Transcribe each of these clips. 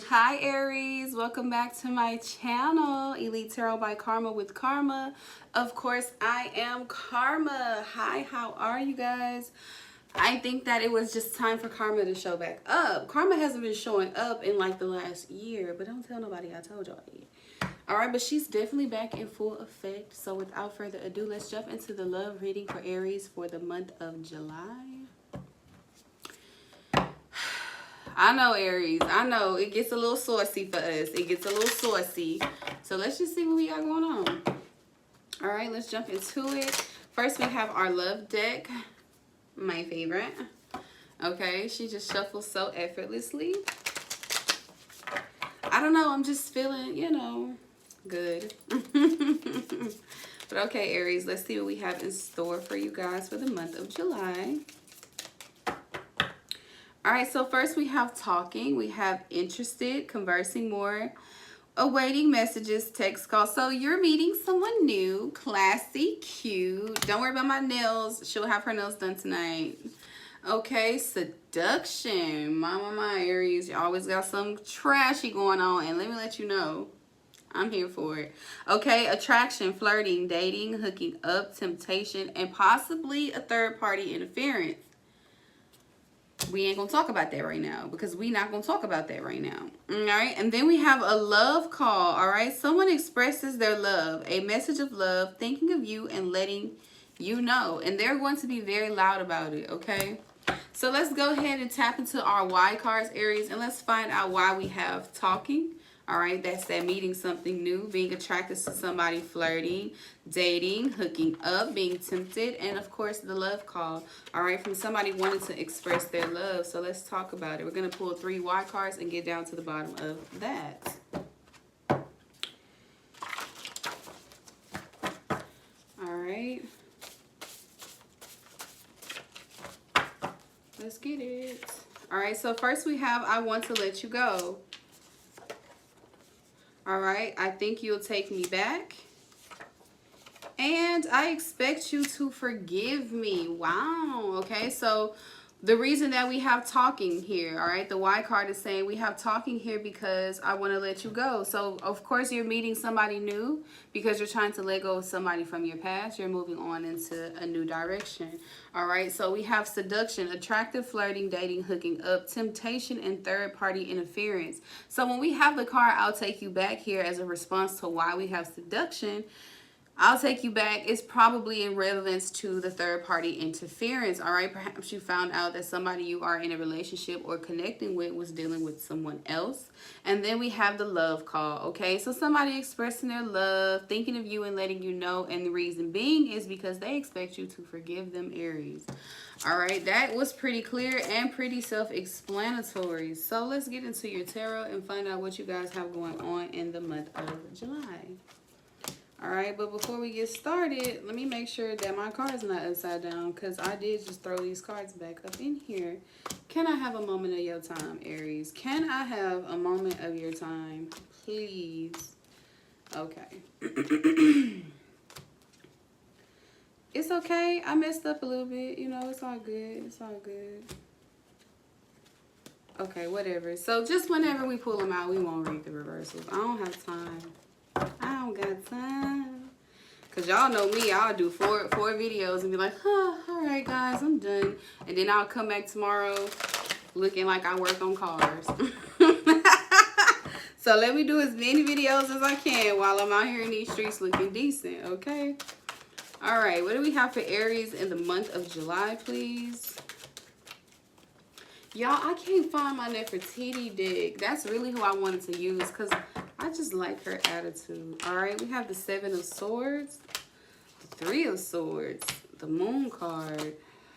Hi Aries, welcome back to my channel, Elite Tarot by Karma with Karma. Of course, I am Karma. Hi, how are you guys? I think that it was just time for Karma to show back up. Karma hasn't been showing up in like the last year, but don't tell nobody I told y'all yet. Alright, but she's definitely back in full effect. So without further ado, let's jump into the love reading for Aries for the month of July. I know, Aries. I know it gets a little saucy for us. It gets a little saucy. So let's just see what we got going on. All right, let's jump into it. First, we have our love deck. My favorite. Okay, she just shuffles so effortlessly. I don't know. I'm just feeling, you know, good. But okay, Aries, let's see what we have in store for you guys for the month of July. All right, so first we have talking, we have interested, conversing more, awaiting messages, text calls. So you're meeting someone new, classy, cute. Don't worry about my nails. She'll have her nails done tonight. Okay, seduction. My Aries, you always got some trashy going on. And let me let you know, I'm here for it. Okay, attraction, flirting, dating, hooking up, temptation, and possibly a third party interference. We ain't gonna talk about that right now because we not gonna talk about that right now. All right, and then we have a love call. All right, someone expresses their love, a message of love, thinking of you and letting you know, and they're going to be very loud about it. Okay, so let's go ahead and tap into our why cards, Aries, and let's find out why we have talking. All right, that's that meeting something new, being attracted to somebody, flirting, dating, hooking up, being tempted, and of course the love call. All right, from somebody wanting to express their love. So let's talk about it. We're going to pull 3 why cards and get down to the bottom of that. All right. Let's get it. All right, so first we have I want to let you go. All right, I think you'll take me back. And I expect you to forgive me. Wow. Okay, so the reason that we have talking here, all right, the Y card is saying we have talking here because I want to let you go. So, of course, you're meeting somebody new because you're trying to let go of somebody from your past. You're moving on into a new direction. All right, so we have seduction, attractive, flirting, dating, hooking up, temptation, and third-party interference. So when we have the card, I'll take you back here as a response to why we have seduction. I'll take you back. It's probably in relevance to the third-party interference, all right? Perhaps you found out that somebody you are in a relationship or connecting with was dealing with someone else. And then we have the love call, okay? So somebody expressing their love, thinking of you and letting you know, and the reason being is because they expect you to forgive them, Aries. All right, that was pretty clear and pretty self-explanatory. So let's get into your tarot and find out what you guys have going on in the month of July. All right, but before we get started, let me make sure that my card's not upside down because I did just throw these cards back up in here. Can I have a moment of your time, Aries? Can I have a moment of your time, please? Okay. It's okay. I messed up a little bit. You know, it's all good. It's all good. Okay, whatever. So just whenever we pull them out, we won't read the reversals. I don't have time. I don't got time. Because y'all know me. I'll do four videos and be like, huh, all right, guys, I'm done. And then I'll come back tomorrow looking like I work on cars. So let me do as many videos as I can while I'm out here in these streets looking decent, okay? All right, what do we have for Aries in the month of July, please? Y'all, I can't find my Nefertiti deck. That's really who I wanted to use because I just like her attitude. All right, we have the 7 of Swords, the 3 of Swords, the Moon card,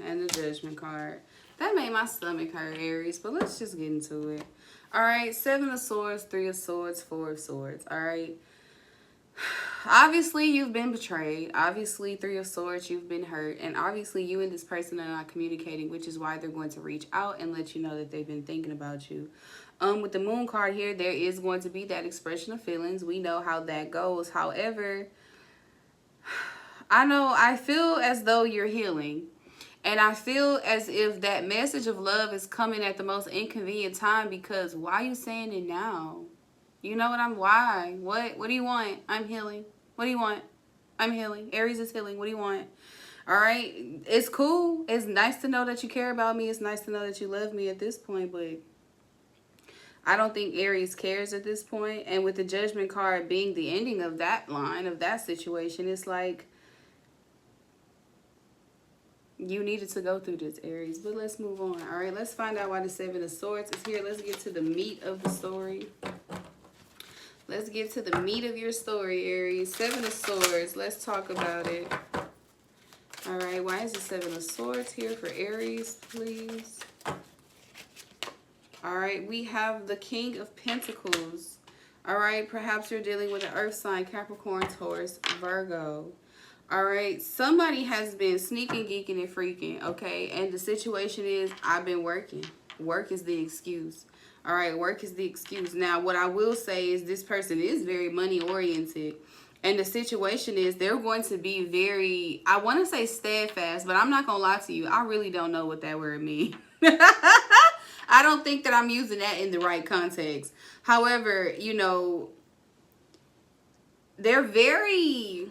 and the Judgment card. That made my stomach hurt, Aries, but let's just get into it. All right, 7 of Swords, 3 of Swords, 4 of Swords. All right. Obviously, you've been betrayed. Obviously, 3 of Swords, you've been hurt. And obviously, you and this person are not communicating, which is why they're going to reach out and let you know that they've been thinking about you. With the Moon card here, there is going to be that expression of feelings. We know how that goes. However, I feel as though you're healing. And I feel as if that message of love is coming at the most inconvenient time, because why are you saying it now? You know what why? What do you want? I'm healing. What do you want? I'm healing. Aries is healing. What do you want? All right. It's cool. It's nice to know that you care about me. It's nice to know that you love me at this point, but I don't think Aries cares at this point. And with the Judgment card being the ending of that line, of that situation, it's like, you needed to go through this, Aries. But let's move on. All right, let's find out why the Seven of Swords is here. Let's get to the meat of the story. Let's get to the meat of your story, Aries. Seven of Swords. Let's talk about it. All right, why is the Seven of Swords here for Aries, please? All right, we have the King of Pentacles. All right, perhaps you're dealing with an earth sign, Capricorn, Taurus, Virgo. All right, somebody has been sneaking, geeking, and freaking, okay? And the situation is, I've been working. Work is the excuse. All right, work is the excuse. Now, what I will say is this person is very money-oriented. And the situation is they're going to be very, I want to say steadfast, but I'm not going to lie to you. I really don't know what that word means. I don't think that I'm using that in the right context. However, you know, they're very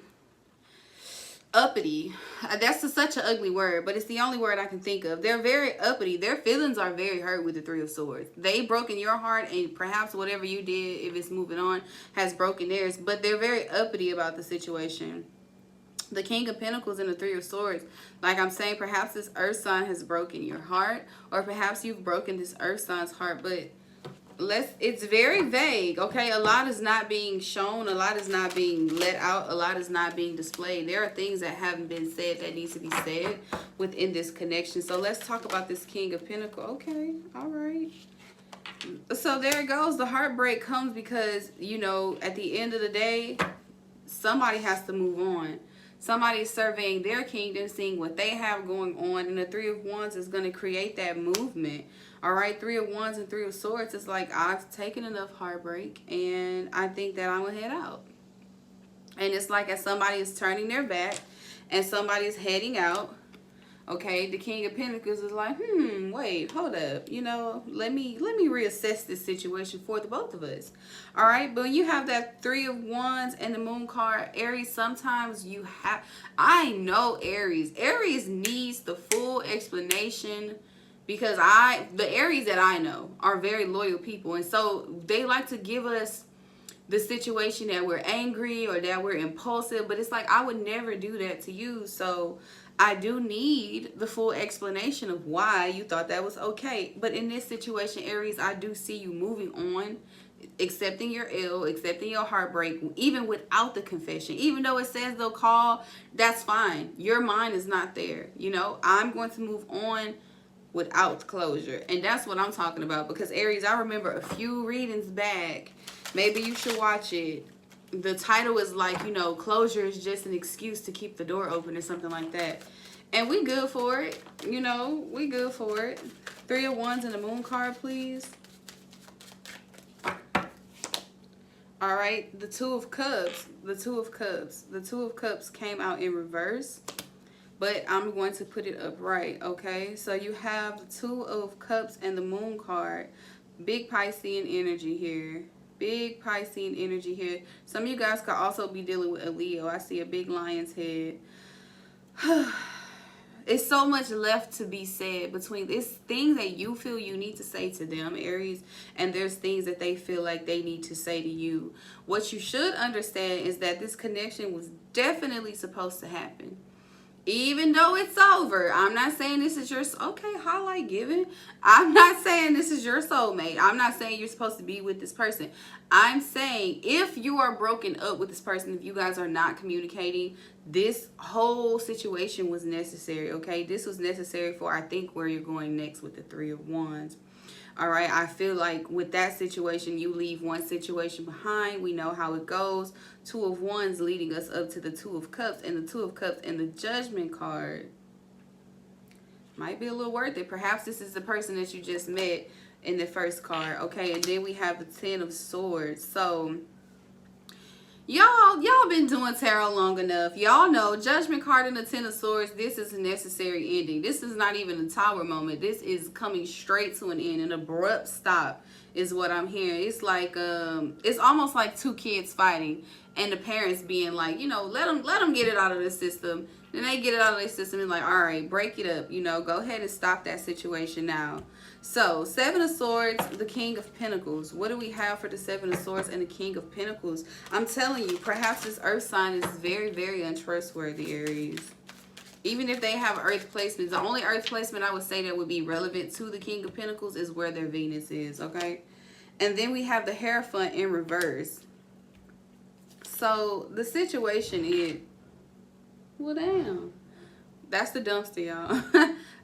uppity. That's such an ugly word, but it's the only word I can think of. They're very uppity. Their feelings are very hurt with the Three of Swords. They've broken your heart, and perhaps whatever you did, if it's moving on, has broken theirs. But they're very uppity about the situation. The King of Pentacles and the Three of Swords, like I'm saying, perhaps this earth sign has broken your heart, or perhaps you've broken this earth sign's heart, but it's very vague, okay? A lot is not being shown, a lot is not being let out, a lot is not being displayed. There are things that haven't been said that needs to be said within this connection. So let's talk about this King of Pentacles. Okay, all right. So there it goes. The heartbreak comes because, you know, at the end of the day, somebody has to move on. Somebody is surveying their kingdom, seeing what they have going on, and the Three of Wands is going to create that movement. All right, Three of Wands and Three of Swords is like, I've taken enough heartbreak, and I think that I'm going to head out. And it's like as somebody is turning their back and somebody is heading out, okay, the King of Pentacles is like, wait, hold up. You know, let me reassess this situation for the both of us. All right, but when you have that Three of Wands and the Moon card, Aries, sometimes you have, I know Aries needs the full explanation, because the Aries that I know are very loyal people. And so they like to give us the situation that we're angry or that we're impulsive. But it's like, I would never do that to you. So I do need the full explanation of why you thought that was okay. But in this situation, Aries, I do see you moving on, accepting your ill, accepting your heartbreak, even without the confession. Even though it says they'll call, that's fine. Your mind is not there. You know, I'm going to move on without closure. And that's what I'm talking about. Because Aries, I remember a few readings back, maybe you should watch it, the title is like, you know, closure is just an excuse to keep the door open or something like that. And we good for it. You know, we good for it. Three of Wands and the Moon card, please. All right, the Two of Cups. The Two of Cups. The Two of Cups came out in reverse, but I'm going to put it upright, okay? So you have the Two of Cups and the Moon card. Big Piscean energy here. Big Piscean energy here. Some of you guys could also be dealing with a Leo. I see a big lion's head. It's so much left to be said between this things that you feel you need to say to them, Aries, and there's things that they feel like they need to say to you. What you should understand is that this connection was definitely supposed to happen. Even though it's over, I'm not saying this is your, okay, highlight given. I'm not saying this is your soulmate. I'm not saying you're supposed to be with this person. I'm saying if you are broken up with this person, if you guys are not communicating, this whole situation was necessary, okay? This was necessary for, I think, where you're going next with the Three of Wands. All right, I feel like with that situation, you leave one situation behind. We know how it goes. Two of Wands leading us up to the Two of Cups, and the Two of Cups and the Judgment card might be a little worth it. Perhaps this is the person that you just met in the first card, okay? And then we have the Ten of Swords. So Y'all been doing tarot long enough. Y'all know Judgment card and the Ten of Swords. This is a necessary ending. This is not even a Tower moment. This is coming straight to an end. An abrupt stop is what I'm hearing. It's like it's almost like two kids fighting and the parents being like, you know, let them get it out of the system. Then they get it out of their system and like, all right, break it up. You know, go ahead and stop that situation now. So, Seven of Swords, the King of Pentacles. What do we have for the Seven of Swords and the King of Pentacles? I'm telling you, perhaps this earth sign is very, very untrustworthy, Aries. Even if they have earth placements, the only earth placement I would say that would be relevant to the King of Pentacles is where their Venus is, okay? And then we have the Hierophant in reverse. So, the situation is... Well, damn. That's the dumpster, y'all.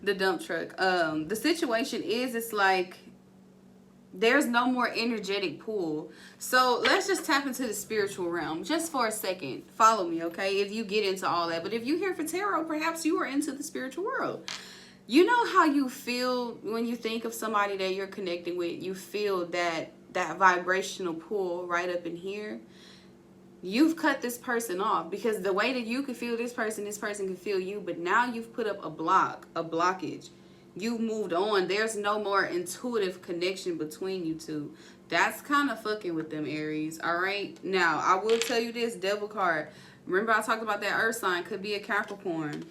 The dump truck. The situation is, it's like there's no more energetic pull. So let's just tap into the spiritual realm just for a second. Follow me, okay? If you get into all that. But if you're here for tarot, perhaps you are into the spiritual world. You know how you feel when you think of somebody that you're connecting with. You feel that vibrational pull right up in here. You've cut this person off because the way that you could feel this person can feel you. But now you've put up a blockage. You've moved on. There's no more intuitive connection between you two. That's kind of fucking with them, Aries. All right. Now, I will tell you this, Devil card. Remember I talked about that earth sign. Could be a Capricorn.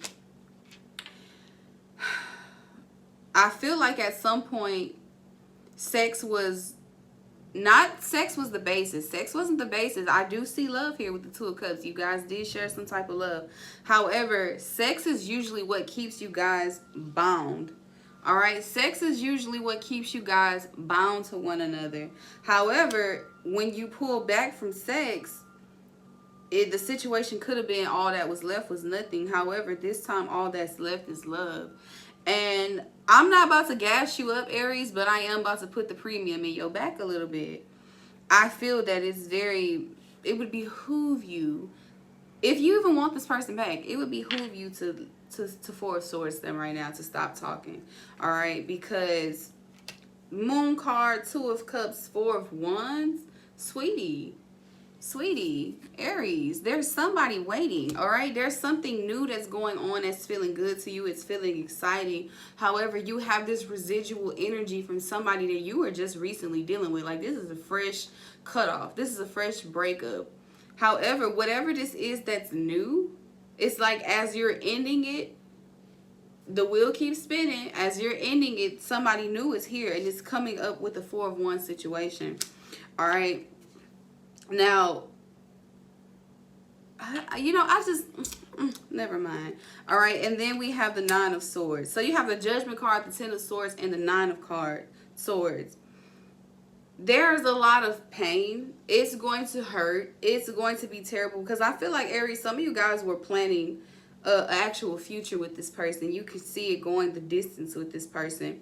I feel like at some point, sex was the basis. Sex wasn't the basis. I do see love here with the Two of Cups. You guys did share some type of love. However, sex is usually what keeps you guys bound. All right? Sex is usually what keeps you guys bound to one another. However, when you pull back from sex, the situation could have been all that was left was nothing. However, this time all that's left is love. And I'm not about to gas you up, Aries, but I am about to put the premium in your back a little bit. I feel that it would behoove you, if you even want this person back, it would behoove you to Four of Swords them right now, to stop talking. All right, because Moon card, Two of Cups, Four of Wands, sweetie, Aries, there's somebody waiting, all right? There's something new that's going on that's feeling good to you. It's feeling exciting. However, you have this residual energy from somebody that you were just recently dealing with. Like, this is a fresh cutoff. This is a fresh breakup. However, whatever this is that's new, it's like as you're ending it, the wheel keeps spinning. As you're ending it, somebody new is here, and it's coming up with the Four of Wands situation, all right? Now, I just, never mind. All right, and then we have the Nine of Swords. So you have the Judgment card, the Ten of Swords, and the Nine of Swords. There's a lot of pain. It's going to hurt. It's going to be terrible because I feel like, Aries, some of you guys were planning an actual future with this person. You could see it going the distance with this person.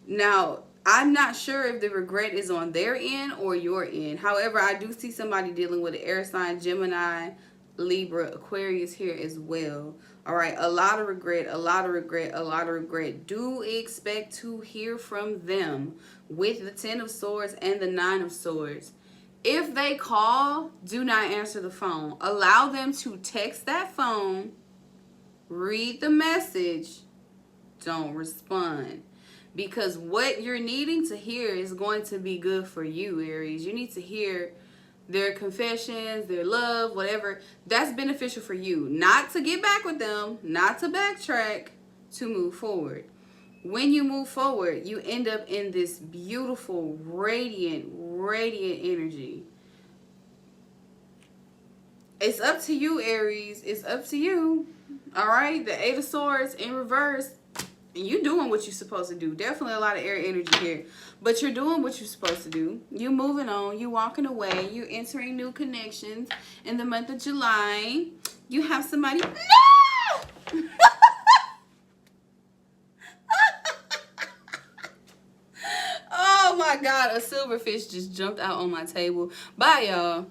Now, I'm not sure if the regret is on their end or your end. However, I do see somebody dealing with an air sign, Gemini, Libra, Aquarius here as well. All right, a lot of regret, a lot of regret, a lot of regret. Do expect to hear from them with the Ten of Swords and the Nine of Swords. If they call, do not answer the phone. Allow them to text that phone, read the message, don't respond. Because what you're needing to hear is going to be good for you, Aries. You need to hear their confessions, their love, whatever. That's beneficial for you. Not to get back with them, not to backtrack, to move forward. When you move forward, you end up in this beautiful, radiant energy. It's up to you, Aries. It's up to you. All right? The Eight of Swords in reverse. And you doing what you're supposed to do. Definitely a lot of air energy here. But you're doing what you're supposed to do. You're moving on. You're walking away. You're entering new connections. In the month of July, you have somebody... No! Oh, my God. A silverfish just jumped out on my table. Bye, y'all.